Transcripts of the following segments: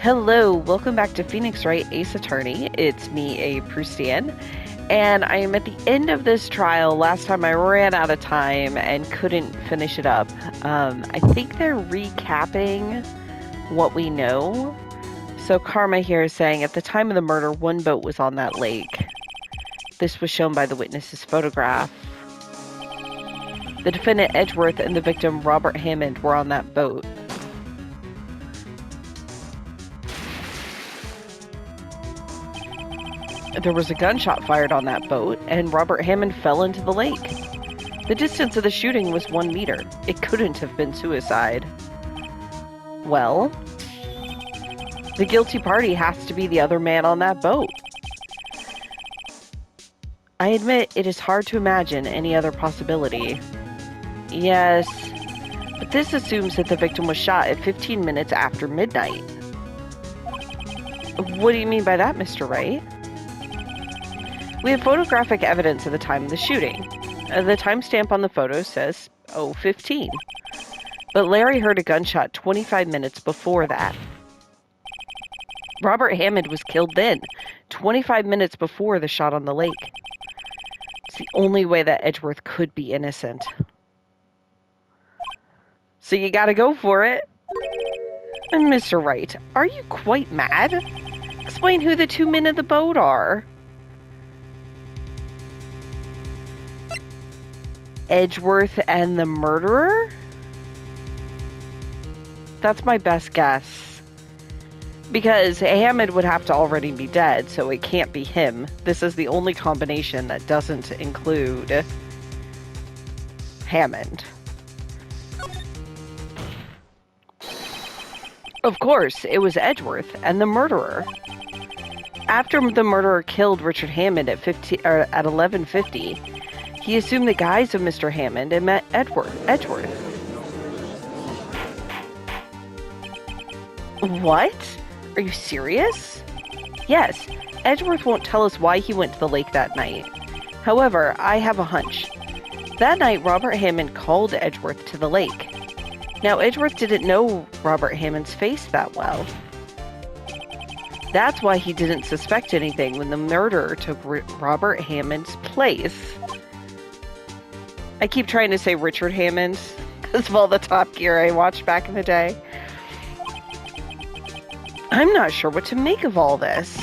Hello, welcome back to Phoenix Wright, Ace Attorney. It's me, A. Proustian, and I am at the end of this trial. Last time I ran out of time and couldn't finish it up. I think they're recapping what we know. So Karma here is saying, at the time of the murder, one boat was on that lake. This was shown by the witness's photograph. The defendant, Edgeworth, and the victim, Robert Hammond, were on that boat. There was a gunshot fired on that boat, and Robert Hammond fell into the lake. The distance of the shooting was 1 meter. It couldn't have been suicide. Well, the guilty party has to be the other man on that boat. I admit it is hard to imagine any other possibility. Yes, but this assumes that the victim was shot at 15 minutes after midnight. What do you mean by that, Mr. Wright? We have photographic evidence of the time of the shooting. The timestamp on the photo says 0:15. But Larry heard a gunshot 25 minutes before that. Robert Hammond was killed then, 25 minutes before the shot on the lake. It's the only way that Edgeworth could be innocent. So you gotta go for it. And Mr. Wright, are you quite mad? Explain who the two men in the boat are. Edgeworth and the murderer? That's my best guess. Because Hammond would have to already be dead, so it can't be him. This is the only combination that doesn't include Hammond. Of course, it was Edgeworth and the murderer. After the murderer killed Richard Hammond at 11:50, he assumed the guise of Mr. Hammond and met Edgeworth. What? Are you serious? Yes, Edgeworth won't tell us why he went to the lake that night. However, I have a hunch. That night, Robert Hammond called Edgeworth to the lake. Now, Edgeworth didn't know Robert Hammond's face that well. That's why he didn't suspect anything when the murderer took Robert Hammond's place. I keep trying to say Richard Hammond because of all the Top Gear I watched back in the day. I'm not sure what to make of all this.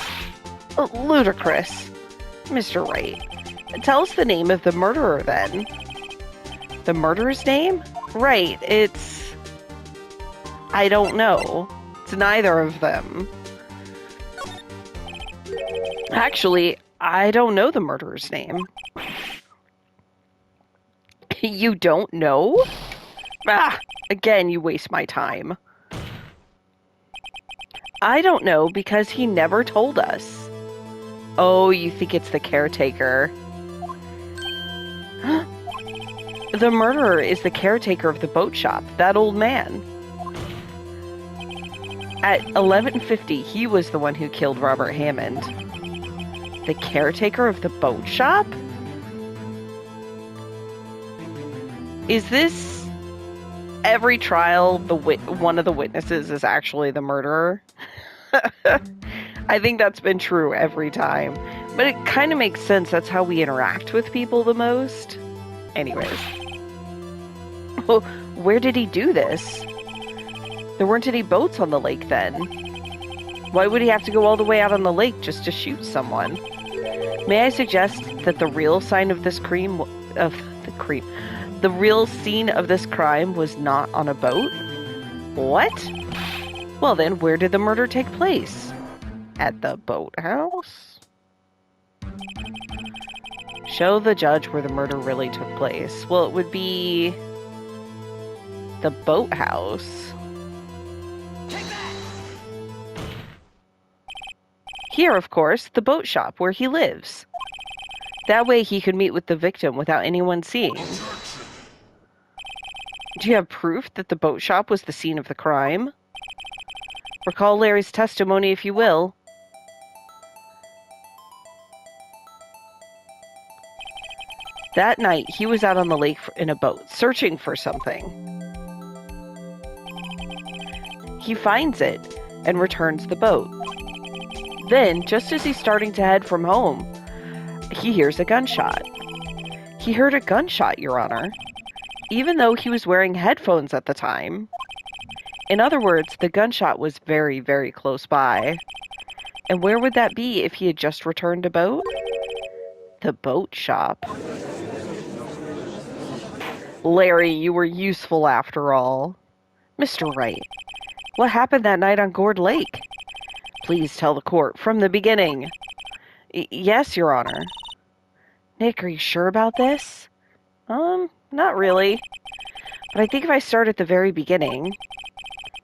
Ludicrous. Mr. Wright, tell us the name of the murderer then. The murderer's name? Right, I don't know. It's neither of them. Actually, I don't know the murderer's name. You don't know? Again, you waste my time. I don't know because he never told us. Oh, you think it's the caretaker? The murderer is the caretaker of the boat shop, that old man. At 11:50, he was the one who killed Robert Hammond. The caretaker of the boat shop? Is this every trial one of the witnesses is actually the murderer? I think that's been true every time. But it kind of makes sense. That's how we interact with people the most. Anyways. Where did he do this? There weren't any boats on the lake then. Why would he have to go all the way out on the lake just to shoot someone? May I suggest that the real sign of this the real scene of this crime was not on a boat? What? Well then, where did the murder take place? At the boathouse? Show the judge where the murder really took place. Well, it would be the boathouse. Here, of course, the boat shop where he lives. That way he could meet with the victim without anyone seeing. Do you have proof that the boat shop was the scene of the crime? Recall Larry's testimony if you will. That night, he was out on the lake in a boat, searching for something. He finds it. and returns the boat. Then, just as he's starting to head from home, he hears a gunshot. He heard a gunshot, Your Honor, even though he was wearing headphones at the time. In other words, the gunshot was very, very close by. And where would that be if he had just returned a boat? The boat shop. Larry, you were useful after all. Mr. Wright, what happened that night on Gourd Lake? Please tell the court from the beginning. Yes, Your Honor. Nick, are you sure about this? Not really. But I think if I start at the very beginning,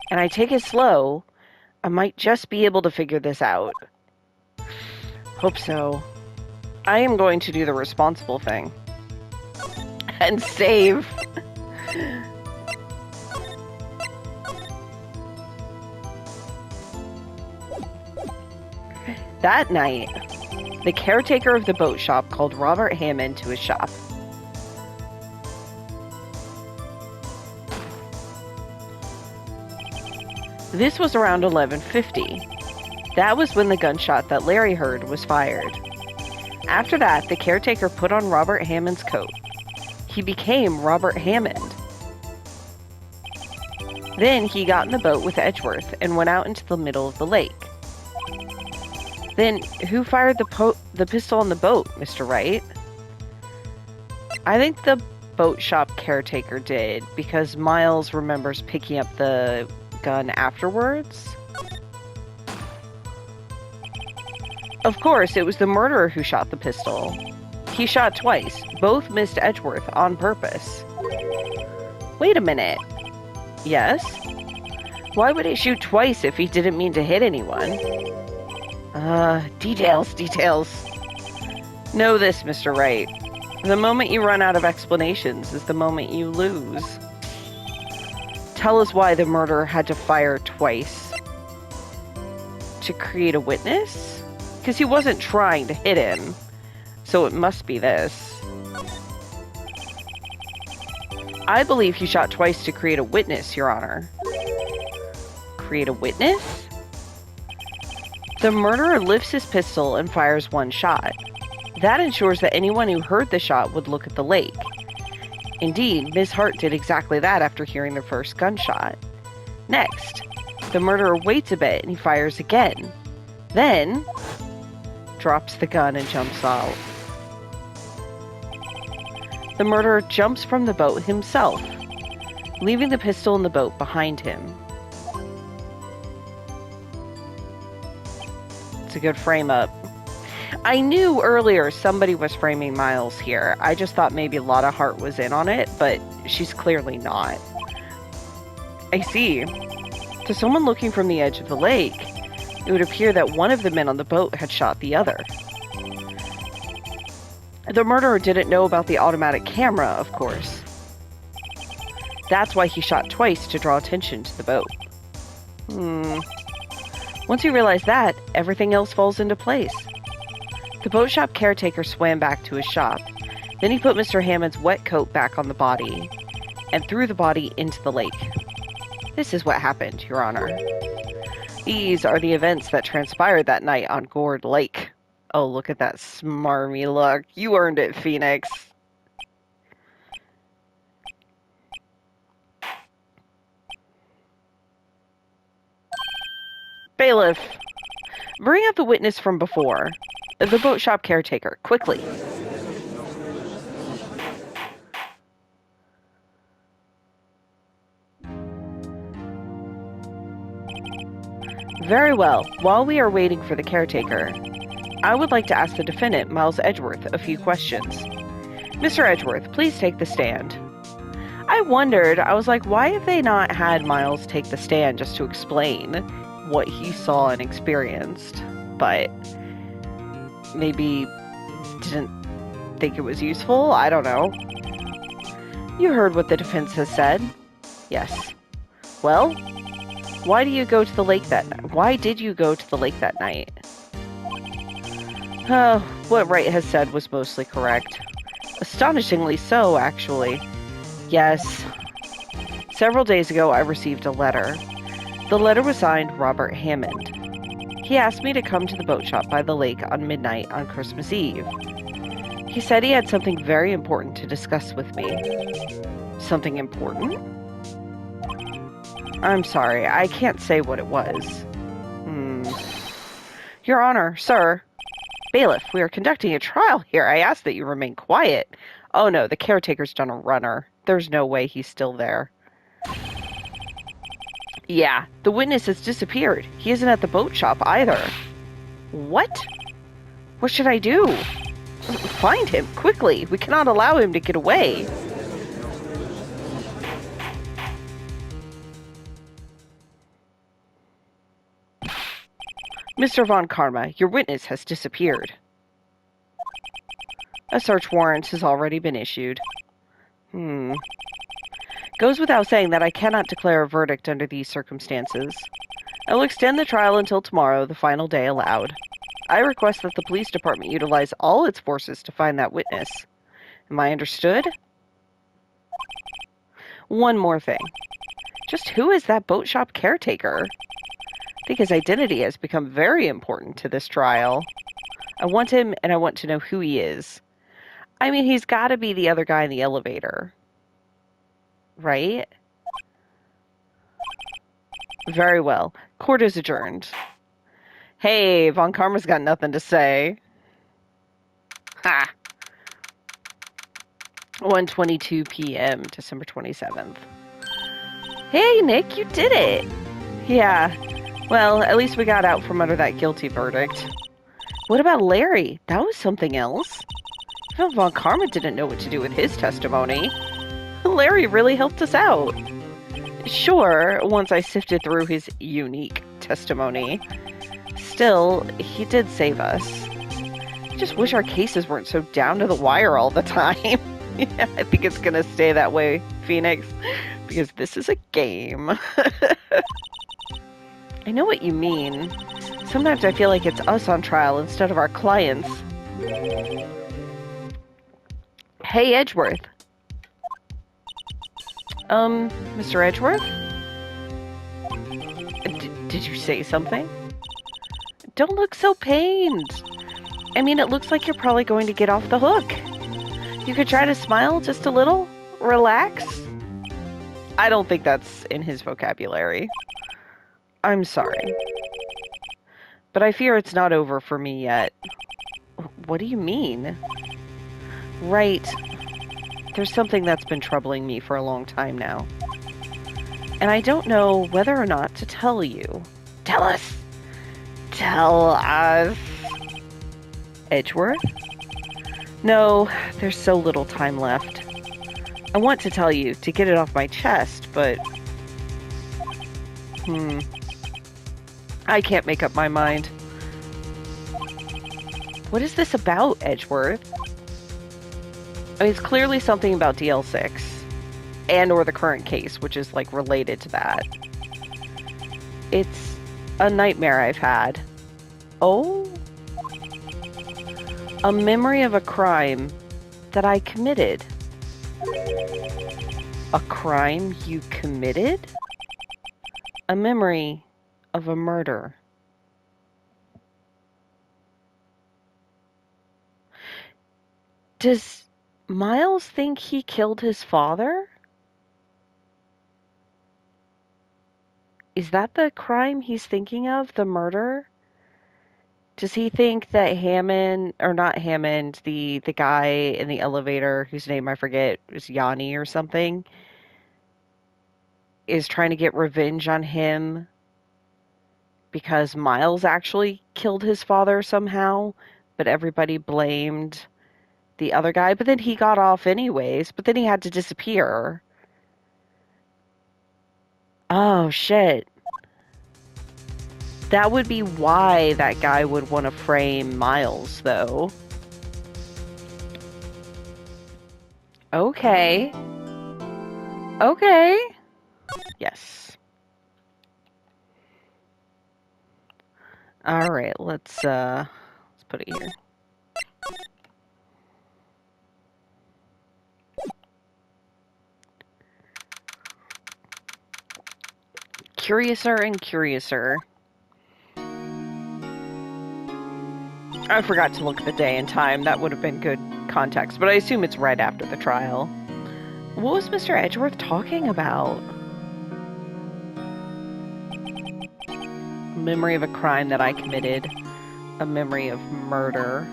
and I take it slow, I might just be able to figure this out. Hope so. I am going to do the responsible thing. And save. That night, the caretaker of the boat shop called Robert Hammond to his shop. This was around 11:50. That was when the gunshot that Larry heard was fired. After that, the caretaker put on Robert Hammond's coat. He became Robert Hammond. Then he got in the boat with Edgeworth and went out into the middle of the lake. Then, who fired the pistol on the boat, Mr. Wright? I think the boat shop caretaker did, because Miles remembers picking up the gun afterwards. Of course, it was the murderer who shot the pistol. He shot twice. Both missed Edgeworth on purpose. Wait a minute. Yes? Why would he shoot twice if he didn't mean to hit anyone? Details. Know this, Mr. Wright. The moment you run out of explanations is the moment you lose. Tell us why the murderer had to fire twice. To create a witness? Because he wasn't trying to hit him. So it must be this. I believe he shot twice to create a witness, Your Honor. Create a witness? The murderer lifts his pistol and fires one shot. That ensures that anyone who heard the shot would look at the lake. Indeed, Ms. Hart did exactly that after hearing the first gunshot. Next, the murderer waits a bit and he fires again. Then, drops the gun and jumps out. The murderer jumps from the boat himself, leaving the pistol in the boat behind him. It's a good frame up. I knew earlier somebody was framing Miles here. I just thought maybe Lotta Hart was in on it, but she's clearly not. I see. To someone looking from the edge of the lake, it would appear that one of the men on the boat had shot the other. The murderer didn't know about the automatic camera, of course. That's why he shot twice to draw attention to the boat. Once you realize that, everything else falls into place. The boat shop caretaker swam back to his shop. Then he put Mr. Hammond's wet coat back on the body and threw the body into the lake. This is what happened, Your Honor. These are the events that transpired that night on Gourd Lake. Oh, look at that smarmy look. You earned it, Phoenix. Bailiff, bring up the witness from before. The boat shop caretaker, quickly. Very well. While we are waiting for the caretaker, I would like to ask the defendant, Miles Edgeworth, a few questions. Mr. Edgeworth, please take the stand. I was like, why have they not had Miles take the stand just to explain what he saw and experienced? But maybe didn't think it was useful? I don't know. You heard what the defense has said? Yes. Well, why did you go to the lake that night? What Wright has said was mostly correct. Astonishingly so, actually. Yes. Several days ago, I received a letter. The letter was signed Robert Hammond. He asked me to come to the boat shop by the lake on midnight on Christmas Eve. He said he had something very important to discuss with me. Something important? I'm sorry, I can't say what it was. Your Honor, sir. Bailiff, we are conducting a trial here. I ask that you remain quiet. Oh no, the caretaker's done a runner. There's no way he's still there. Yeah, the witness has disappeared. He isn't at the boat shop either. What? What should I do? Find him, quickly. We cannot allow him to get away. Mr. Von Karma, your witness has disappeared. A search warrant has already been issued. Goes without saying that I cannot declare a verdict under these circumstances. I will extend the trial until tomorrow, the final day allowed. I request that the police department utilize all its forces to find that witness. Am I understood? One more thing. Just who is that boat shop caretaker? I think his identity has become very important to this trial. I want him, and I want to know who he is. I mean, he's got to be the other guy in the elevator. Right? Very well. Court is adjourned. Hey, Von Karma's got nothing to say. Ha! 1:22 p.m., December 27th. Hey, Nick, you did it! Yeah. Well, at least we got out from under that guilty verdict. What about Larry? That was something else. Even Von Karma didn't know what to do with his testimony. Larry really helped us out. Sure, once I sifted through his unique testimony. Still, he did save us. I just wish our cases weren't so down to the wire all the time. Yeah, I think it's gonna stay that way, Phoenix, because this is a game. I know what you mean. Sometimes I feel like it's us on trial instead of our clients. Hey, Edgeworth. Mr. Edgeworth? Did you say something? Don't look so pained. I mean, it looks like you're probably going to get off the hook. You could try to smile just a little. Relax. I don't think that's in his vocabulary. I'm sorry. But I fear it's not over for me yet. What do you mean? Right. There's something that's been troubling me for a long time now. And I don't know whether or not to tell you. Tell us! Tell us! Edgeworth? No, there's so little time left. I want to tell you, to get it off my chest, but... I can't make up my mind. What is this about, Edgeworth? I mean, it's clearly something about DL6 and or the current case, which is like related to that. It's a nightmare I've had. Oh? A memory of a crime that I committed. A crime you committed? A memory of a murder. Does Miles think he killed his father? Is that the crime he's thinking of? The murder? Does he think that Hammond, or not Hammond, the guy in the elevator whose name I forget, is Yanni or something, is trying to get revenge on him because Miles actually killed his father somehow, but everybody blamed the other guy, but then he got off anyways, but then he had to disappear. Oh, shit. That would be why that guy would want to frame Miles, though. Okay. Okay. Yes. Alright, let's put it here. curiouser and curiouser. I forgot to look at the day and time. That would have been good context, but I assume it's right after the trial. What was Mr. Edgeworth talking about? A memory of a crime that I committed. A memory of murder.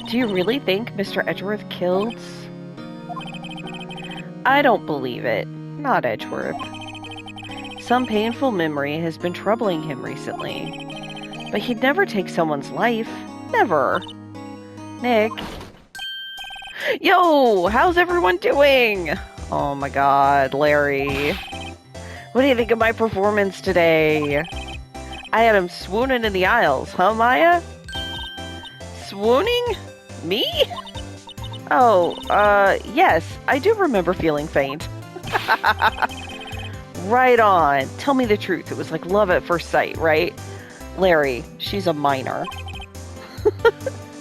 Do you really think Mr. Edgeworth killed? I don't believe it. Not Edgeworth. Some painful memory has been troubling him recently. But he'd never take someone's life. Never. Nick. Yo! How's everyone doing? Oh my god, Larry. What do you think of my performance today? I had him swooning in the aisles, huh, Maya? Swooning? Me? Oh, yes, I do remember feeling faint. Right on. Tell me the truth. It was like love at first sight, right? Larry, she's a minor.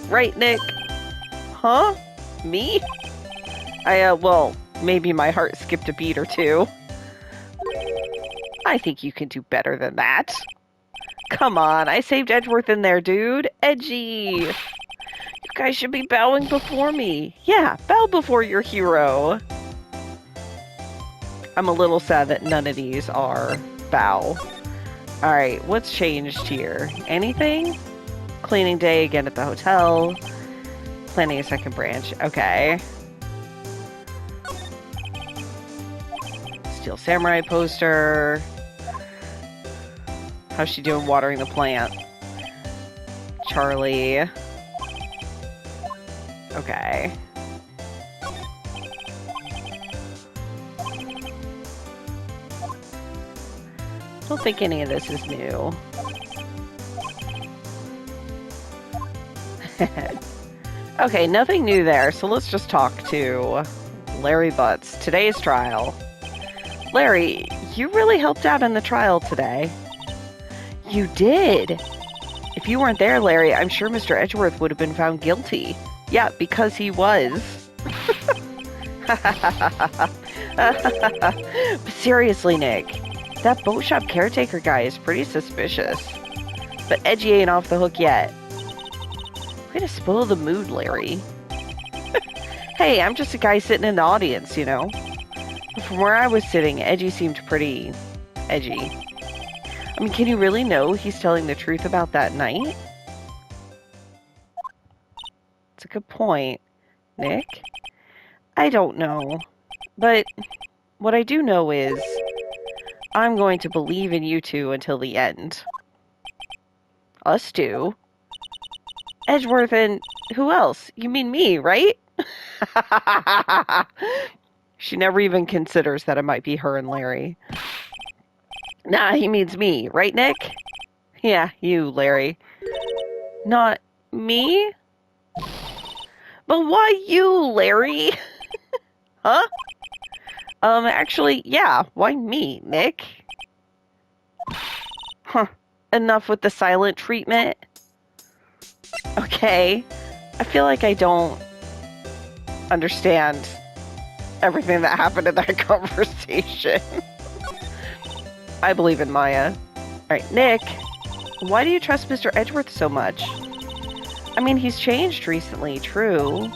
Right, Nick? Huh? Me? Well, maybe my heart skipped a beat or two. I think you can do better than that. Come on, I saved Edgeworth in there, dude. Edgy! You guys should be bowing before me. Yeah, bow before your hero. I'm a little sad that none of these are bow. Alright, what's changed here? Anything? Cleaning day again at the hotel. Planning a second branch. Okay. Steel Samurai poster. How's she doing watering the plant? Charlie. Okay. I don't think any of this is new. Okay, nothing new there, so let's just talk to Larry Butts. Today's trial. Larry, you really helped out in the trial today. You did? If you weren't there, Larry, I'm sure Mr. Edgeworth would have been found guilty. Yeah, because he was. But seriously, Nick, that boat shop caretaker guy is pretty suspicious. But Edgy ain't off the hook yet. Way to spoil the mood, Larry. Hey, I'm just a guy sitting in the audience, you know? But from where I was sitting, Edgy seemed pretty edgy. I mean, can you really know he's telling the truth about that night? It's a good point, Nick. I don't know. But what I do know is I'm going to believe in you two until the end. Us two? Edgeworth and who else? You mean me, right? She never even considers that it might be her and Larry. Nah, he means me, right, Nick? Yeah, you, Larry. Not me? But why you, Larry? Huh? Actually, yeah, why me, Nick? Huh. Enough with the silent treatment. Okay. I feel like I don't understand everything that happened in that conversation. I believe in Maya. Alright, Nick, why do you trust Mr. Edgeworth so much? I mean, he's changed recently, true.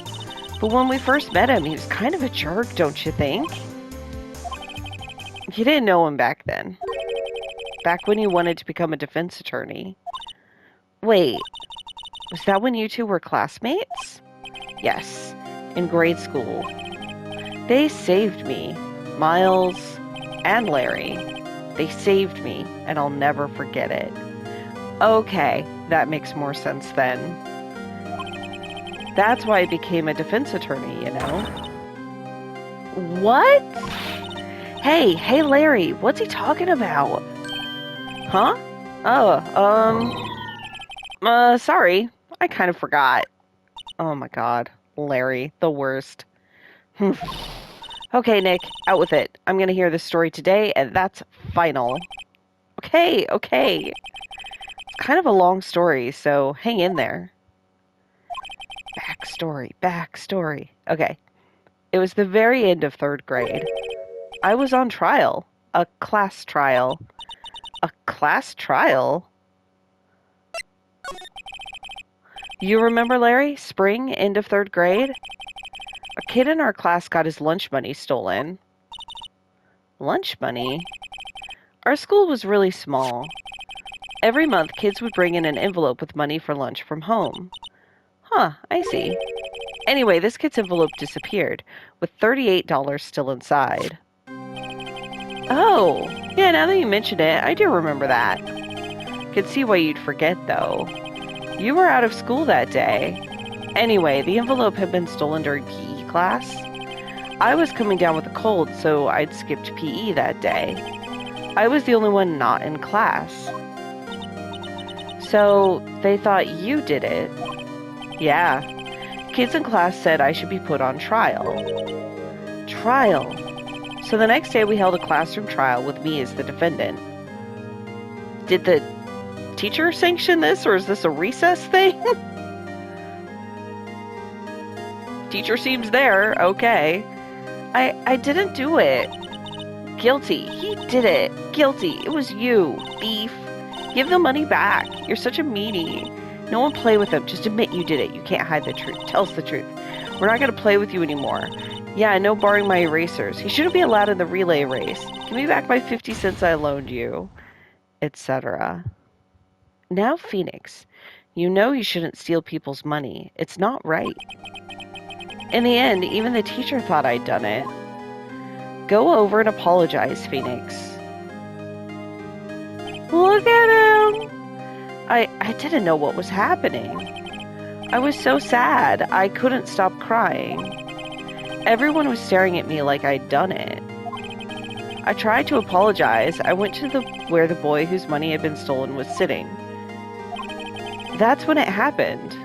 But when we first met him, he was kind of a jerk, don't you think? You didn't know him back then. Back when you wanted to become a defense attorney. Wait, was that when you two were classmates? Yes, in grade school. They saved me, Miles and Larry. They saved me, and I'll never forget it. Okay, that makes more sense then. That's why I became a defense attorney, you know? What? Hey, Larry, what's he talking about? Huh? Sorry. I kind of forgot. Oh my god. Larry, the worst. Okay, Nick, out with it. I'm gonna hear this story today, and that's final. Okay. It's kind of a long story, so hang in there. Backstory. Okay. It was the very end of 3rd grade. I was on trial. A class trial. A class trial? You remember, Larry? Spring, end of third grade? A kid in our class got his lunch money stolen. Lunch money? Our school was really small. Every month, kids would bring in an envelope with money for lunch from home. Huh, I see. Anyway, this kid's envelope disappeared, with $38 still inside. Oh, yeah, now that you mention it, I do remember that. Could see why you'd forget, though. You were out of school that day. Anyway, the envelope had been stolen during PE class. I was coming down with a cold, so I'd skipped PE that day. I was the only one not in class. So, they thought you did it. Yeah. Kids in class said I should be put on trial. Trial. So the next day we held a classroom trial with me as the defendant. Did the teacher sanction this, or is this a recess thing? Teacher seems there. Okay. I didn't do it. Guilty. He did it. Guilty. It was you, thief. Give the money back. You're such a meanie. No one play with him. Just admit you did it. You can't hide the truth. Tell us the truth. We're not going to play with you anymore. Yeah, no borrowing my erasers. He shouldn't be allowed in the relay race. Give me back my 50 cents I loaned you. Etc. Now, Phoenix, you know you shouldn't steal people's money. It's not right. In the end, even the teacher thought I'd done it. Go over and apologize, Phoenix. Look at him! I didn't know what was happening. I was so sad, I couldn't stop crying. Everyone was staring at me like I'd done it. I tried to apologize. I went to where the boy whose money had been stolen was sitting. That's when it happened.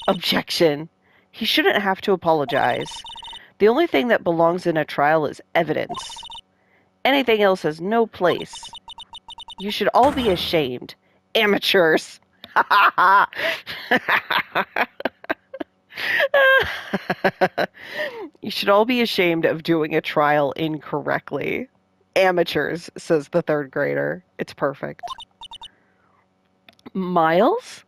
Objection. He shouldn't have to apologize. The only thing that belongs in a trial is evidence. Anything else has no place. You should all be ashamed. Amateurs. You should all be ashamed of doing a trial incorrectly. Amateurs, says the third grader. It's perfect. Miles?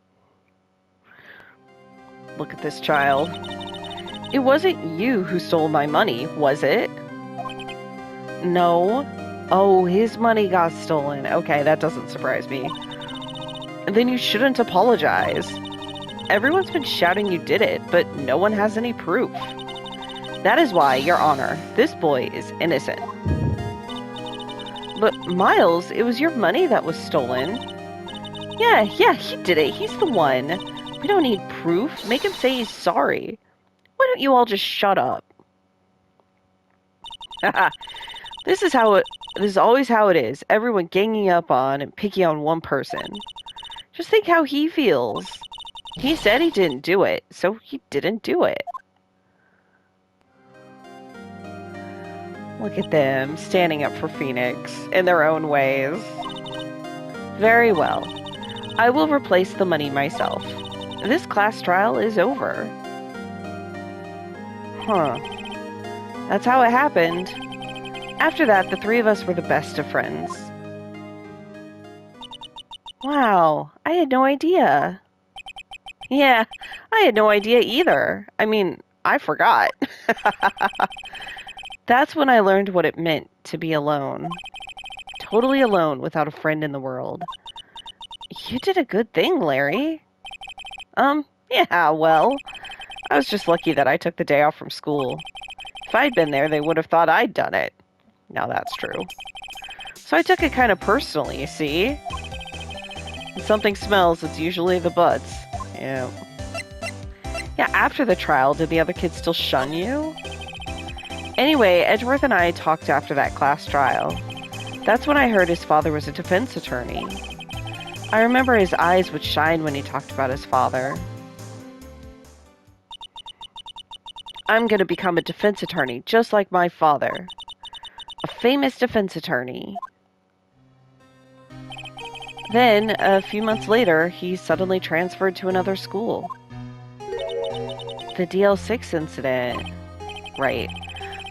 Look at this child. It wasn't you who stole my money, was it? No. Oh, his money got stolen. Okay, that doesn't surprise me. Then you shouldn't apologize. Everyone's been shouting you did it, but no one has any proof. That is why, Your Honor, this boy is innocent. But, Miles, it was your money that was stolen. Yeah, he did it. He's the one. We don't need proof. Make him say he's sorry. Why don't you all just shut up? This is always how it is. Everyone ganging up on and picking on one person. Just think how he feels. He said he didn't do it, so he didn't do it. Look at them, standing up for Phoenix in their own ways. Very well. I will replace the money myself. This class trial is over. Huh. That's how it happened. After that, the three of us were the best of friends. Wow, I had no idea. Yeah, I had no idea either. I mean, I forgot. That's when I learned what it meant to be alone. Totally alone without a friend in the world. You did a good thing, Larry. Yeah, well, I was just lucky that I took the day off from school. If I'd been there, they would have thought I'd done it. Now that's true. So I took it kind of personally, you see? When something smells, it's usually the butts. Yeah. Yeah, after the trial, did the other kids still shun you? Anyway, Edgeworth and I talked after that class trial. That's when I heard his father was a defense attorney. I remember his eyes would shine when he talked about his father. I'm gonna become a defense attorney, just like my father. A famous defense attorney. Then, a few months later, he suddenly transferred to another school. The DL6 incident. Right.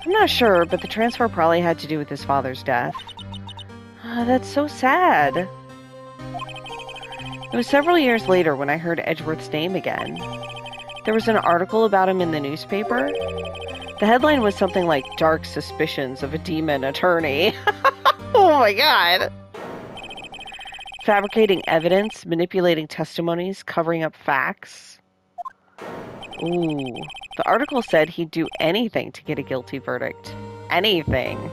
I'm not sure, but the transfer probably had to do with his father's death. That's so sad. It was several years later when I heard Edgeworth's name again. There was an article about him in the newspaper. The headline was something like "Dark Suspicions of a Demon Attorney." Oh my god! Fabricating evidence, manipulating testimonies, covering up facts. Ooh. The article said he'd do anything to get a guilty verdict. Anything.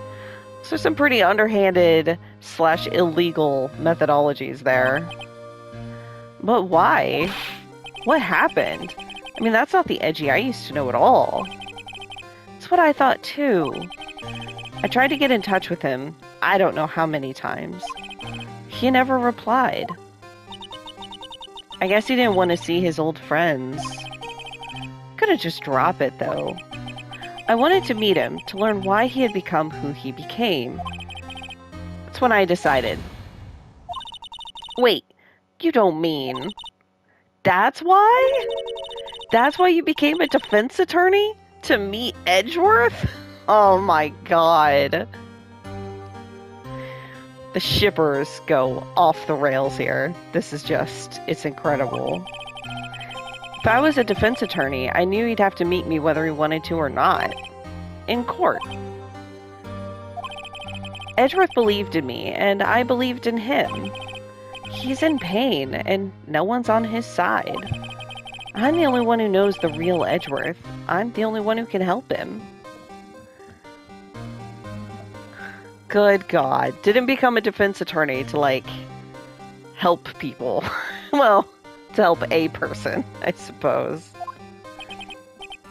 So some pretty underhanded / illegal methodologies there. But why? What happened? I mean, that's not the Edgy I used to know at all. That's what I thought too. I tried to get in touch with him, I don't know how many times. He never replied. I guess he didn't want to see his old friends. Couldn't just drop it, though. I wanted to meet him, to learn why he had become who he became. That's when I decided. Wait, you don't mean... That's why? That's why you became a defense attorney? To meet Edgeworth? Oh my god. The shippers go off the rails here. This is just, it's incredible. If I was a defense attorney, I knew he'd have to meet me whether he wanted to or not. In court. Edgeworth believed in me, and I believed in him. He's in pain, and no one's on his side. I'm the only one who knows the real Edgeworth. I'm the only one who can help him. Good God. Didn't become a defense attorney to, like, help people. Well, to help a person, I suppose.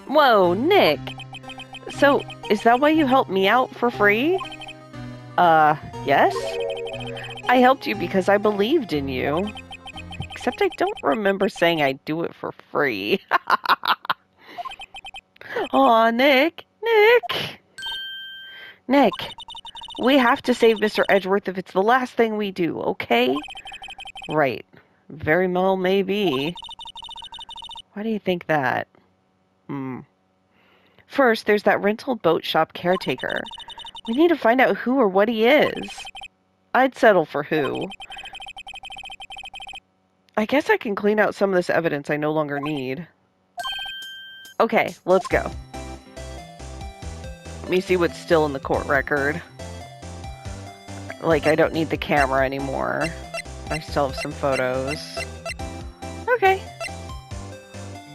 Whoa, Nick. So, is that why you helped me out for free? Yes? I helped you because I believed in you. Except I don't remember saying I'd do it for free. Aw, Nick. Nick. We have to save Mr. Edgeworth if it's the last thing we do, okay? Right. Very well may be. Why do you think that? First, there's that rental boat shop caretaker. We need to find out who or what he is. I'd settle for who. I guess I can clean out some of this evidence I no longer need. Okay, let's go. Let me see what's still in the court record. Like, I don't need the camera anymore. I still have some photos. Okay.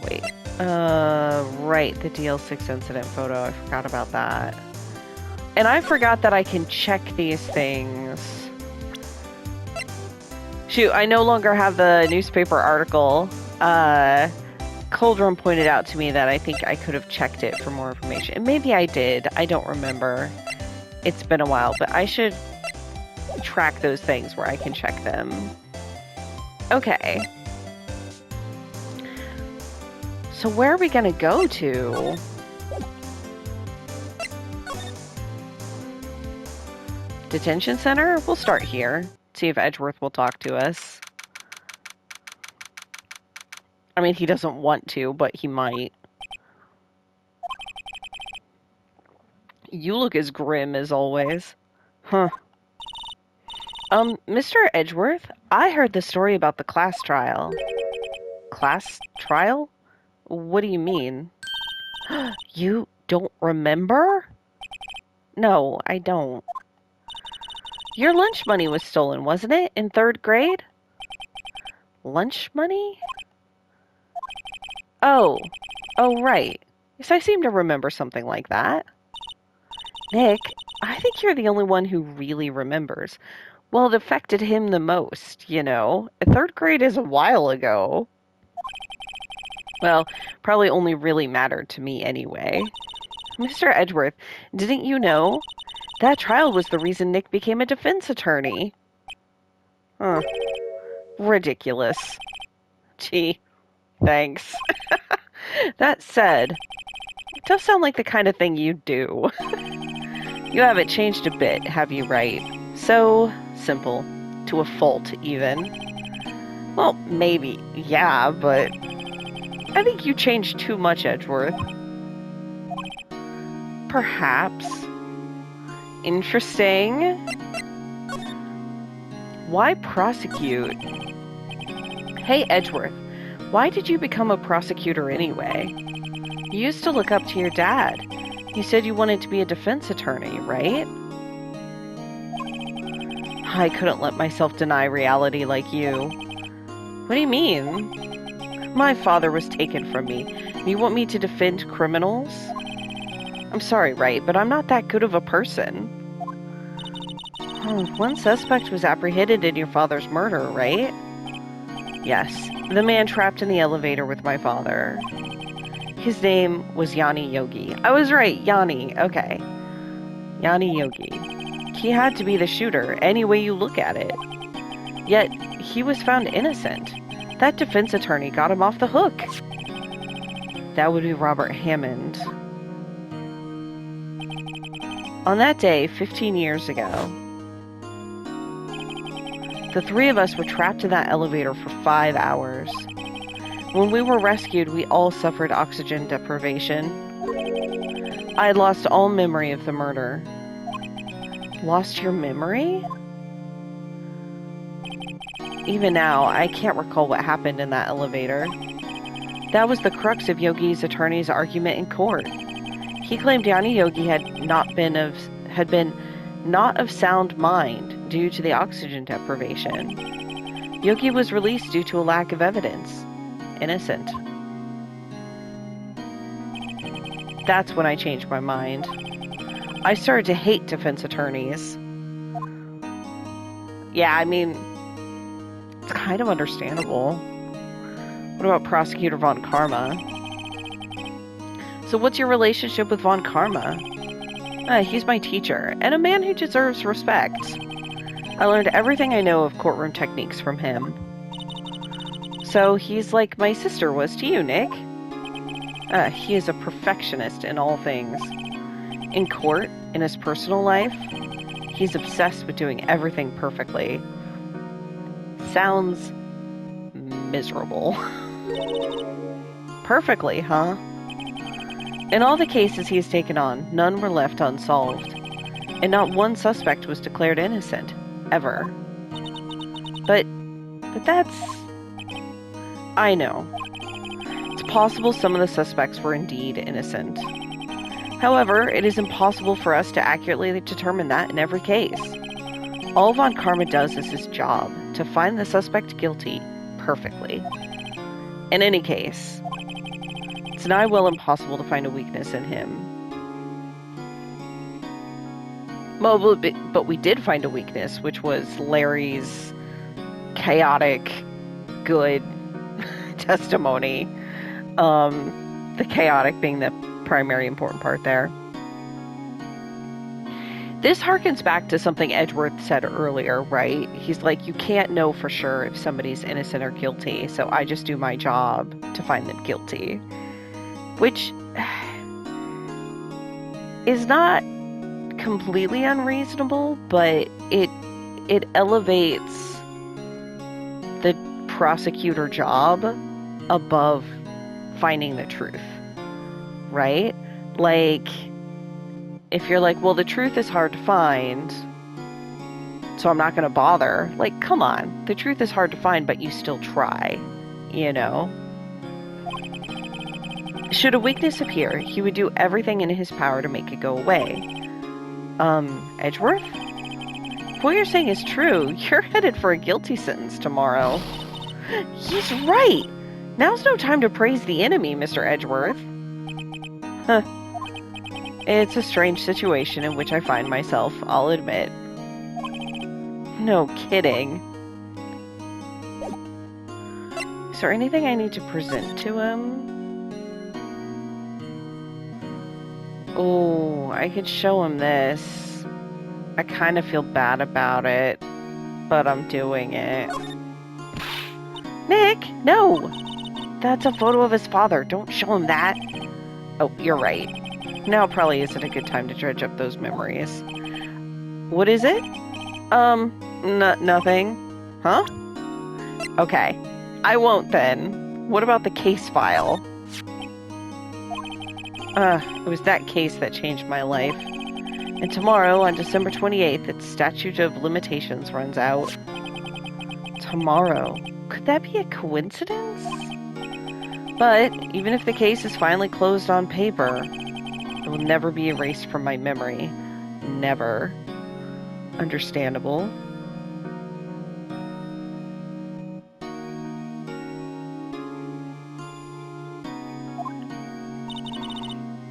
Wait. Right, the DL6 incident photo. I forgot about that. And I forgot that I can check these things. Shoot, I no longer have the newspaper article. Coldrum pointed out to me that I think I could have checked it for more information. And maybe I did. I don't remember. It's been a while, but I should track those things where I can check them. Okay. So where are we gonna go to? Detention center? We'll start here. See if Edgeworth will talk to us. I mean, he doesn't want to, but he might. You look as grim as always. Huh. Mr. Edgeworth, I heard the story about the class trial. Class trial? What do you mean? You don't remember? No, I don't. Your lunch money was stolen, wasn't it? In 3rd grade? Lunch money? Oh, right. Yes, I seem to remember something like that. Nick, I think you're the only one who really remembers. Well, it affected him the most, you know. 3rd grade is a while ago. Well, probably only really mattered to me anyway. Mr. Edgeworth, didn't you know? That trial was the reason Nick became a defense attorney. Huh. Ridiculous. Gee, thanks. That said, it does sound like the kind of thing you'd do. You haven't changed a bit, have you, Wright? So simple. To a fault, even. Well, maybe, yeah, but I think you changed too much, Edgeworth. Perhaps. Interesting. Why prosecute? Hey, Edgeworth, why did you become a prosecutor anyway? You used to look up to your dad. You said you wanted to be a defense attorney, right? I couldn't let myself deny reality like you. What do you mean? My father was taken from me. You want me to defend criminals? I'm sorry, Wright, but I'm not that good of a person. One suspect was apprehended in your father's murder, right? Yes, the man trapped in the elevator with my father. His name was Yanni Yogi. I was right, Yanni. Okay. Yanni Yogi. He had to be the shooter, any way you look at it. Yet, he was found innocent. That defense attorney got him off the hook. That would be Robert Hammond. On that day, 15 years ago, the three of us were trapped in that elevator for 5 hours. When we were rescued, we all suffered oxygen deprivation. I had lost all memory of the murder. Lost your memory? Even now, I can't recall what happened in that elevator. That was the crux of Yogi's attorney's argument in court. He claimed Yanni Yogi had been not of sound mind due to the oxygen deprivation. Yogi was released due to a lack of evidence. Innocent. That's when I changed my mind. I started to hate defense attorneys. Yeah, I mean, it's kind of understandable. What about Prosecutor Von Karma? So what's your relationship with Von Karma? He's my teacher, and a man who deserves respect. I learned everything I know of courtroom techniques from him. So he's like my sister was to you, Nick. He is a perfectionist in all things. In court, in his personal life, he's obsessed with doing everything perfectly. Sounds miserable. Perfectly, huh? In all the cases he has taken on, none were left unsolved, and not one suspect was declared innocent, ever. But that's... I know. It's possible some of the suspects were indeed innocent. However, it is impossible for us to accurately determine that in every case. All Von Karma does is his job, to find the suspect guilty perfectly. In any case, it's nigh well impossible to find a weakness in him. Well, but we did find a weakness, which was Larry's chaotic, good testimony. The chaotic being the primary important part there. This harkens back to something Edgeworth said earlier, right? He's like, you can't know for sure if somebody's innocent or guilty, so I just do my job to find them guilty. Which is not completely unreasonable, but it elevates the prosecutor job above finding the truth, right? Like, if you're like, well, the truth is hard to find, so I'm not going to bother. Like, come on. The truth is hard to find, but you still try, you know? Should a weakness appear, he would do everything in his power to make it go away. Edgeworth? If what you're saying is true, you're headed for a guilty sentence tomorrow. He's right! Now's no time to praise the enemy, Mr. Edgeworth. Huh. It's a strange situation in which I find myself, I'll admit. No kidding. Is there anything I need to present to him? Oh, I could show him this. I kind of feel bad about it, but I'm doing it. Nick, no! That's a photo of his father. Don't show him that. Oh, you're right. Now probably isn't a good time to dredge up those memories. What is it? Nothing. Huh? Okay. I won't then. What about the case file? It was that case that changed my life. And tomorrow, on December 28th, its statute of limitations runs out. Tomorrow. Could that be a coincidence? But even if the case is finally closed on paper, it will never be erased from my memory. Never. Understandable.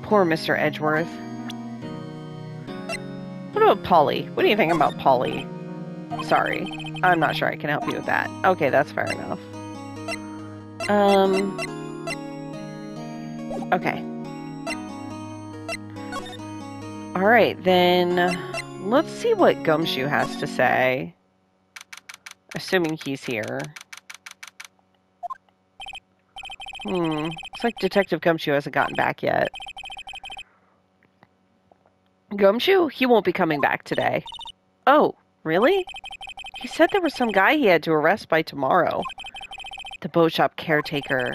Poor Mr. Edgeworth. What about Polly? What do you think about Polly? Sorry. I'm not sure I can help you with that. Okay, that's fair enough. Okay. Alright, then let's see what Gumshoe has to say. Assuming he's here. Looks like Detective Gumshoe hasn't gotten back yet. Gumshoe? He won't be coming back today. Oh, really? He said there was some guy he had to arrest by tomorrow. The boat shop caretaker.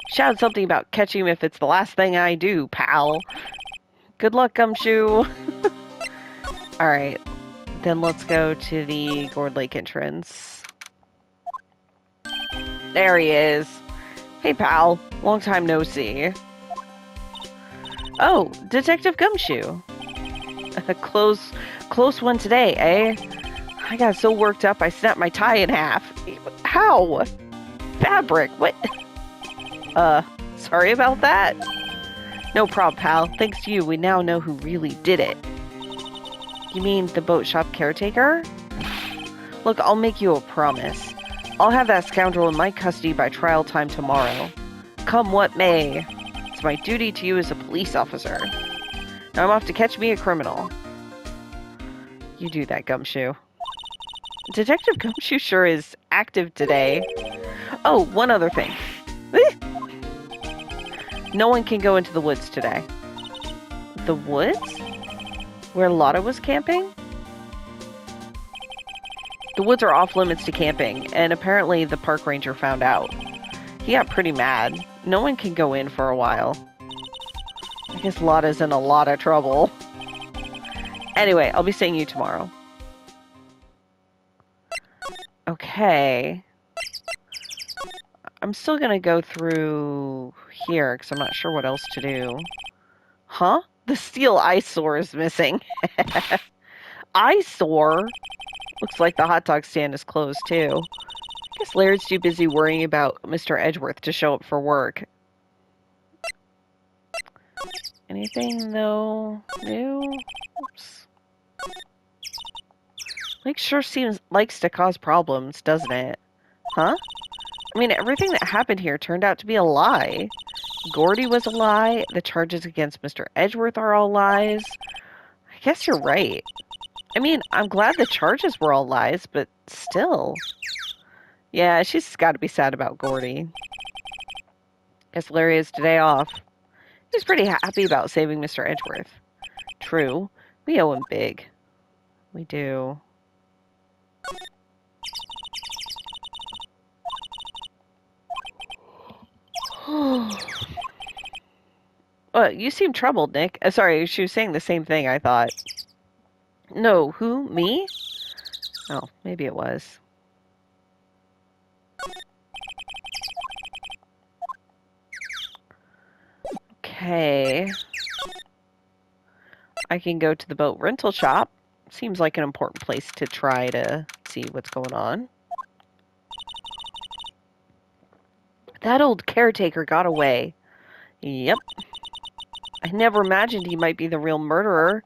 Shouted something about catching him if it's the last thing I do, pal. Good luck, Gumshoe. Alright, then let's go to the Gourd Lake entrance. There he is. Hey, pal. Long time no see. Oh, Detective Gumshoe. A close one today, eh? I got so worked up I snapped my tie in half. How? Fabric, what? Sorry about that? No problem, pal. Thanks to you, we now know who really did it. You mean the boat shop caretaker? Look, I'll make you a promise. I'll have that scoundrel in my custody by trial time tomorrow. Come what may. It's my duty to you as a police officer. Now I'm off to catch me a criminal. You do that, Gumshoe. Detective Gumshoe sure is active today. Oh, one other thing. No one can go into the woods today. The woods? Where Lotta was camping? The woods are off limits to camping, and apparently the park ranger found out. He got pretty mad. No one can go in for a while. I guess Lotta's in a lot of trouble. Anyway, I'll be seeing you tomorrow. Okay. I'm still gonna go through here, because I'm not sure what else to do. Huh? The steel eyesore is missing. Eyesore? Looks like the hot dog stand is closed, too. I guess Laird's too busy worrying about Mr. Edgeworth to show up for work. Anything, though, new? Oops. Lake sure likes to cause problems, doesn't it? Huh? I mean, everything that happened here turned out to be a lie. Gordy was a lie. The charges against Mr. Edgeworth are all lies. I guess you're right. I mean, I'm glad the charges were all lies, but still. Yeah, she's got to be sad about Gordy. Guess Larry has today off. He's pretty happy about saving Mr. Edgeworth. True. We owe him big. We do. You seem troubled, Nick. Sorry, she was saying the same thing, I thought. No, who? Me? Oh, maybe it was. Okay. I can go to the boat rental shop. Seems like an important place to try to see what's going on. That old caretaker got away. Yep. I never imagined he might be the real murderer.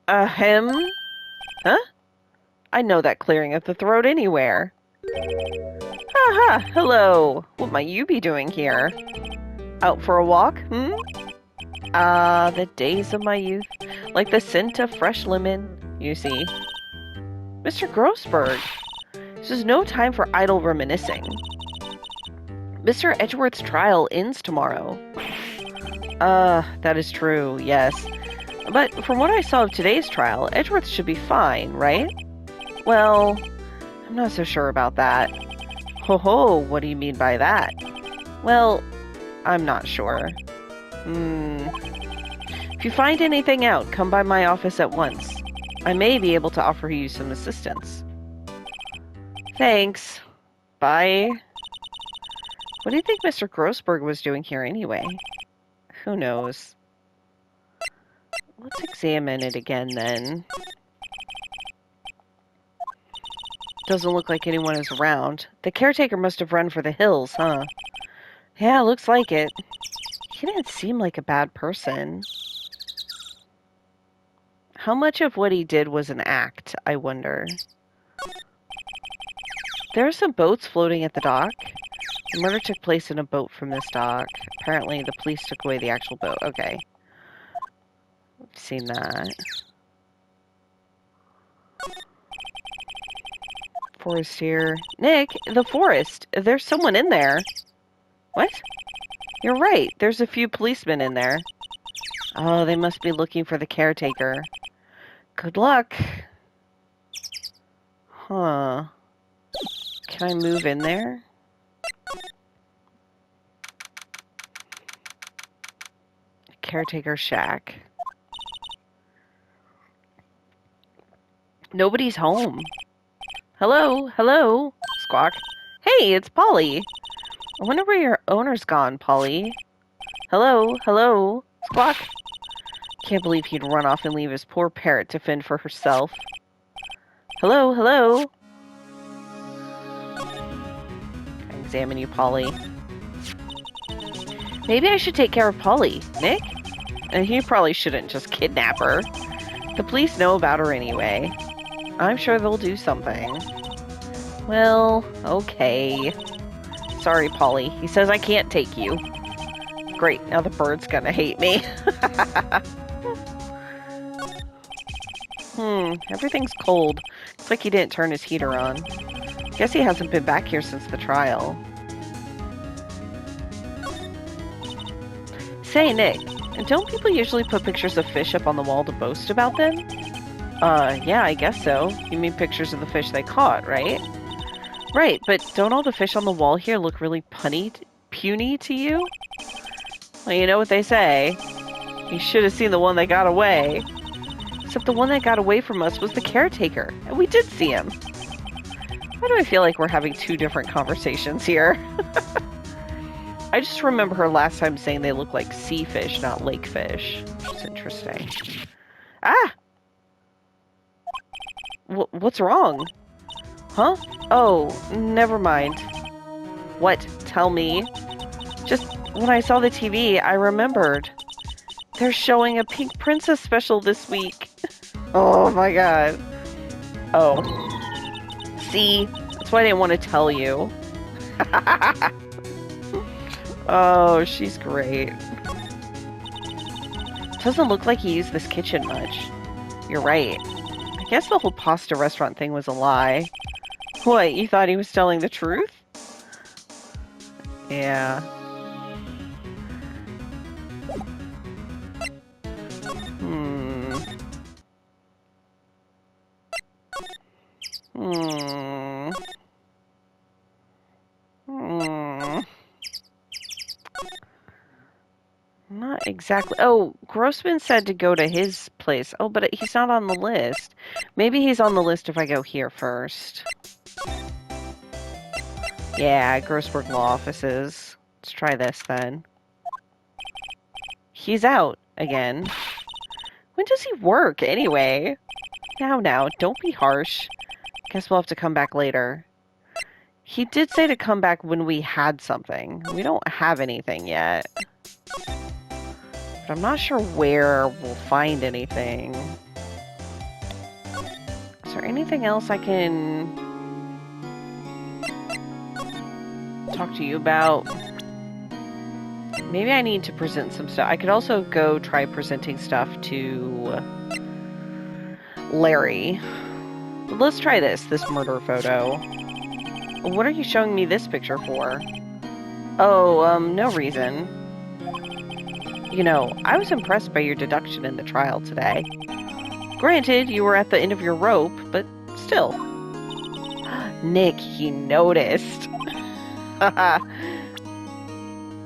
Him? Huh? I know that clearing of the throat anywhere. Haha, hello. What might you be doing here? Out for a walk, Ah, the days of my youth. Like the scent of fresh lemon, you see. Mr. Grossberg, this is no time for idle reminiscing. Mr. Edgeworth's trial ends tomorrow. That is true, yes. But from what I saw of today's trial, Edgeworth should be fine, right? Well, I'm not so sure about that. Ho ho, what do you mean by that? Well, I'm not sure. If you find anything out, come by my office at once. I may be able to offer you some assistance. Thanks. Bye. What do you think Mr. Grossberg was doing here anyway? Who knows? Let's examine it again then. Doesn't look like anyone is around. The caretaker must have run for the hills, huh? Yeah, looks like it. He didn't seem like a bad person. How much of what he did was an act, I wonder? There are some boats floating at the dock. The murder took place in a boat from this dock. Apparently, the police took away the actual boat. Okay. I've seen that. Forest here. Nick, the forest. There's someone in there. What? You're right. There's a few policemen in there. Oh, they must be looking for the caretaker. Good luck. Huh. Can I move in there? Caretaker shack. Nobody's home. Hello? Hello? Squawk. Hey, it's Polly. I wonder where your owner's gone, Polly. Hello? Hello? Squawk. Can't believe he'd run off and leave his poor parrot to fend for herself. Hello? Hello? I examine you, Polly. Maybe I should take care of Polly. Nick? And you probably shouldn't just kidnap her. The police know about her anyway. I'm sure they'll do something. Well, okay. Sorry, Polly. He says I can't take you. Great, now the bird's gonna hate me. Everything's cold. Looks like he didn't turn his heater on. Guess he hasn't been back here since the trial. Say, Nick, don't people usually put pictures of fish up on the wall to boast about them? Yeah, I guess so. You mean pictures of the fish they caught, right? Right, but don't all the fish on the wall here look really puny to you? Well, you know what they say. You should have seen the one that got away. Except the one that got away from us was the caretaker, and we did see him. Why do I feel like we're having two different conversations here? I just remember her last time saying they look like sea fish, not lake fish. Which is interesting. Ah! What's wrong? Huh? Oh, never mind. What? Tell me. Just when I saw the TV, I remembered. They're showing a Pink Princess special this week. Oh my god. Oh. See? That's why I didn't want to tell you. Oh, she's great. Doesn't look like he used this kitchen much. You're right. I guess the whole pasta restaurant thing was a lie. What, you thought he was telling the truth? Yeah. Not exactly. Oh, Grossman said to go to his place. Oh, but he's not on the list. Maybe he's on the list if I go here first. Yeah, Grossberg Law Offices. Let's try this then. He's out again. When does he work anyway? Now, don't be harsh. Guess we'll have to come back later. He did say to come back when we had something. We don't have anything yet. But I'm not sure where we'll find anything. Is there anything else I can talk to you about? Maybe I need to present some stuff. I could also go try presenting stuff to Larry. But let's try this murder photo. What are you showing me this picture for? Oh, no reason. You know, I was impressed by your deduction in the trial today. Granted, you were at the end of your rope, but still. Nick, he noticed.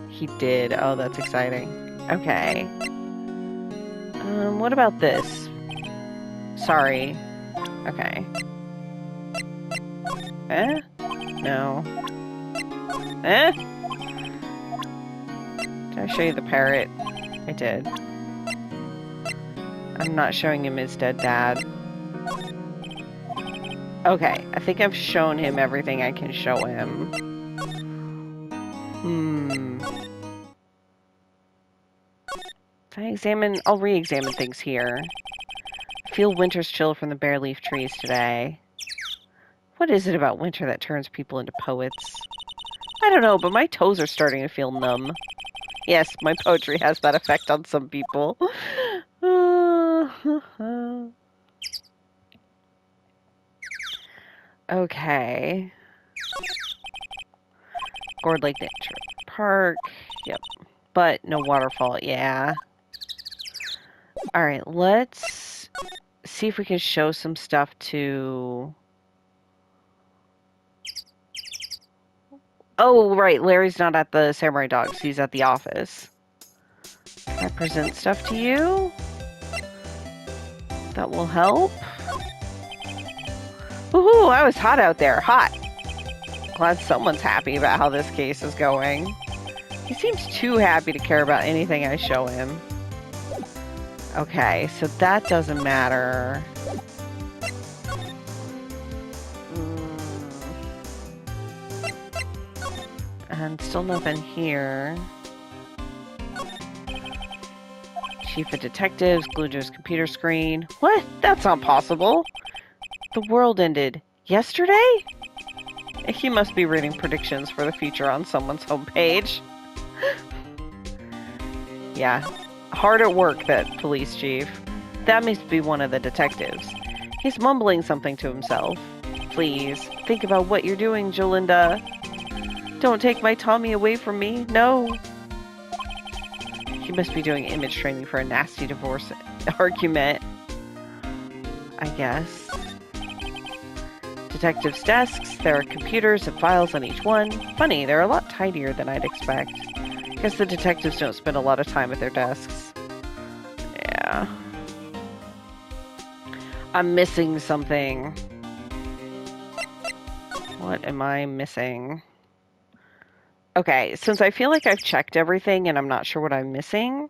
He did. Oh, that's exciting. Okay. What about this? Sorry. Okay. Eh? No. Eh? Did I show you the parrot? I did. I'm not showing him his dead dad. Okay, I think I've shown him everything I can show him. I'll re-examine things here. I feel winter's chill from the bare leaf trees today. What is it about winter that turns people into poets? I don't know, but my toes are starting to feel numb. Yes, my poetry has that effect on some people. Okay. Gourd Lake Nature Park. Yep. But no waterfall. Yeah. Alright, let's see if we can show some stuff to... Oh, right. Larry's not at the Samurai Dogs. He's at the office. Can I present stuff to you? That will help. Woohoo! I was hot out there. Hot. Glad someone's happy about how this case is going. He seems too happy to care about anything I show him. Okay, so that doesn't matter. And still nothing here. Chief of Detectives glued to his computer screen. What? That's not possible. The world ended yesterday? He must be reading predictions for the future on someone's homepage. Yeah. Hard at work, that police chief. That must be one of the detectives. He's mumbling something to himself. Please, think about what you're doing, Jolinda. Don't take my Tommy away from me. No. He must be doing image training for a nasty divorce argument. I guess. Detectives' desks. There are computers and files on each one. Funny, they're a lot tidier than I'd expect. Guess the detectives don't spend a lot of time at their desks. Yeah. I'm missing something. What am I missing? Okay, since I feel like I've checked everything and I'm not sure what I'm missing,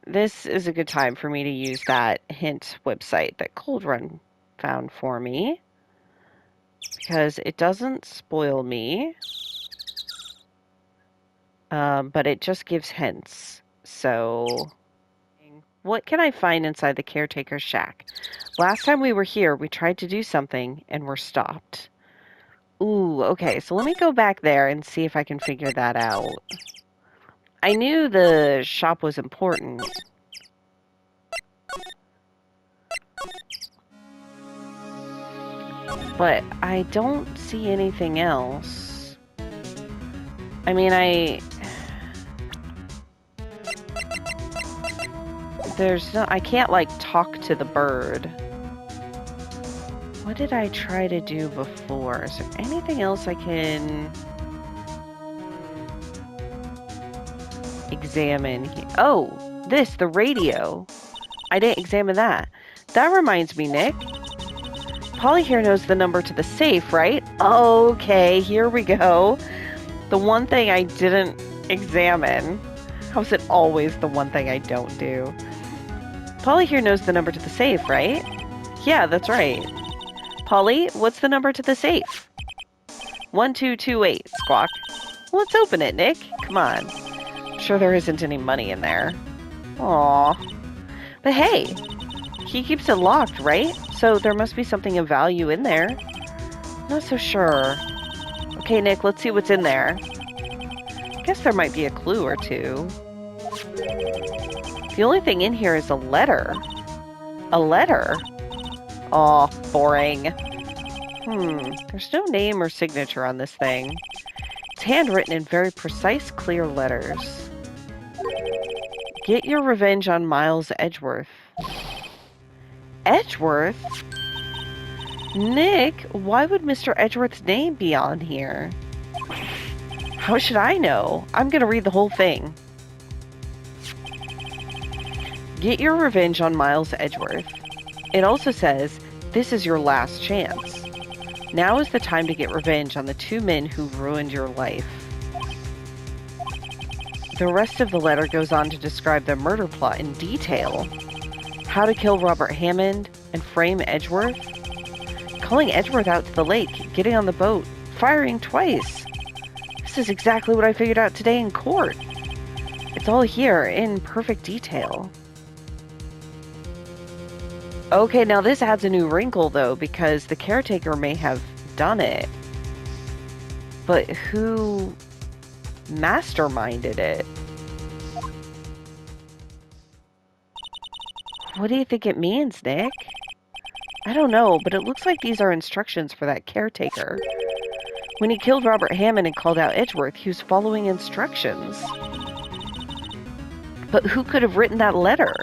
this is a good time for me to use that hint website that Cold Run found for me. Because it doesn't spoil me, but it just gives hints. So, what can I find inside the caretaker's shack? Last time we were here, we tried to do something and were stopped. Ooh, okay, so let me go back there and see if I can figure that out. I knew the shop was important. But I don't see anything else. I mean, I can't, like, talk to the bird. What did I try to do before? Is there anything else I can examine? Oh, the radio. I didn't examine that. That reminds me, Nick. Polly here knows the number to the safe, right? Okay, here we go. The one thing I didn't examine. How is it always the one thing I don't do? Polly here knows the number to the safe, right? Yeah, that's right. Polly, what's the number to the safe? 1228, Squawk. Well, let's open it, Nick. Come on. I'm sure there isn't any money in there. Aw. But hey, he keeps it locked, right? So there must be something of value in there. Not so sure. Okay, Nick, let's see what's in there. Guess there might be a clue or two. The only thing in here is a letter. A letter? Aw, boring. There's no name or signature on this thing. It's handwritten in very precise, clear letters. Get your revenge on Miles Edgeworth. Edgeworth? Nick, why would Mr. Edgeworth's name be on here? How should I know? I'm gonna read the whole thing. Get your revenge on Miles Edgeworth. It also says, this is your last chance. Now is the time to get revenge on the 2 men who ruined your life. The rest of the letter goes on to describe the murder plot in detail. How to kill Robert Hammond and frame Edgeworth. Calling Edgeworth out to the lake, getting on the boat, firing twice. This is exactly what I figured out today in court. It's all here in perfect detail. Okay, now this adds a new wrinkle, though, because the caretaker may have done it. But who masterminded it? What do you think it means, Nick? I don't know, but it looks like these are instructions for that caretaker. When he killed Robert Hammond and called out Edgeworth, he was following instructions. But who could have written that letter?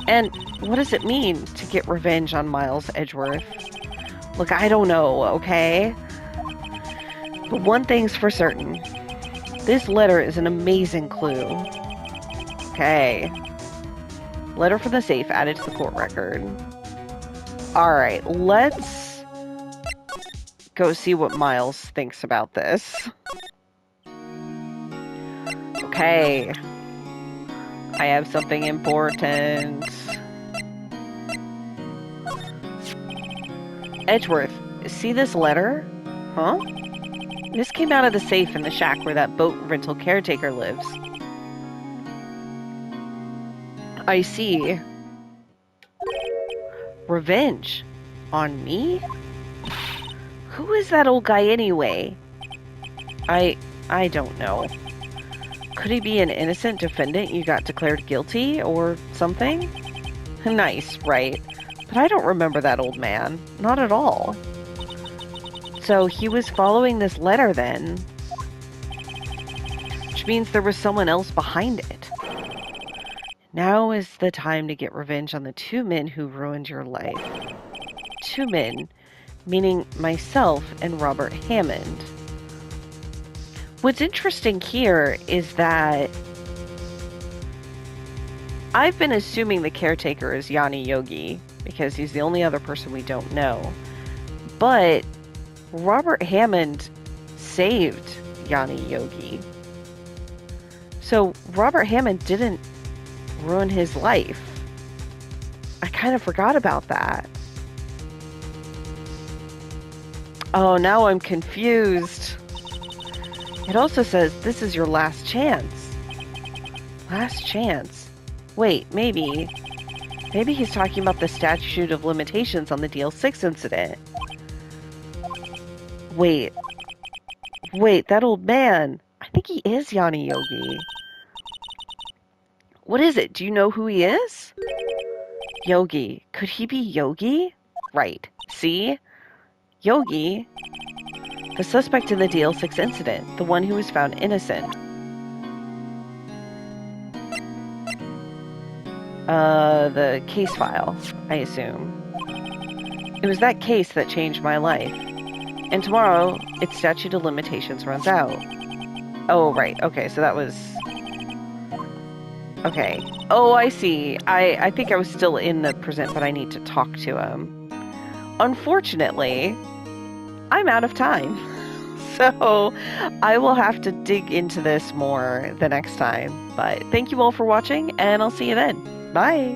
And what does it mean to get revenge on Miles Edgeworth? Look, I don't know, okay? But one thing's for certain. This letter is an amazing clue. Okay. Letter from the safe added to the court record. Alright, let's go see what Miles thinks about this. Okay. I have something important. Edgeworth, see this letter? Huh? This came out of the safe in the shack where that boat rental caretaker lives. I see. Revenge? On me? Who is that old guy anyway? I don't know. Could he be an innocent defendant you got declared guilty or something? Nice, right? But I don't remember that old man. Not at all. So he was following this letter then. Which means there was someone else behind it. Now is the time to get revenge on the 2 men who ruined your life. 2 men, meaning myself and Robert Hammond. What's interesting here is that I've been assuming the caretaker is Yanni Yogi because he's the only other person we don't know. But Robert Hammond saved Yanni Yogi. So Robert Hammond didn't ruin his life. I kind of forgot about that. Oh, now I'm confused. It also says, this is your last chance. Last chance? Wait, maybe he's talking about the statute of limitations on the DL6 incident. Wait, that old man. I think he is Yanni Yogi. What is it? Do you know who he is? Yogi. Could he be Yogi? Right. See? Yogi. The suspect in the DL6 incident. The one who was found innocent. The case file, I assume. It was that case that changed my life. And tomorrow, its statute of limitations runs out. Oh, right. Okay, so that was... Okay. Oh, I see. I think I was still in the present, but I need to talk to him. Unfortunately, I'm out of time. So I will have to dig into this more the next time. But thank you all for watching, and I'll see you then. Bye!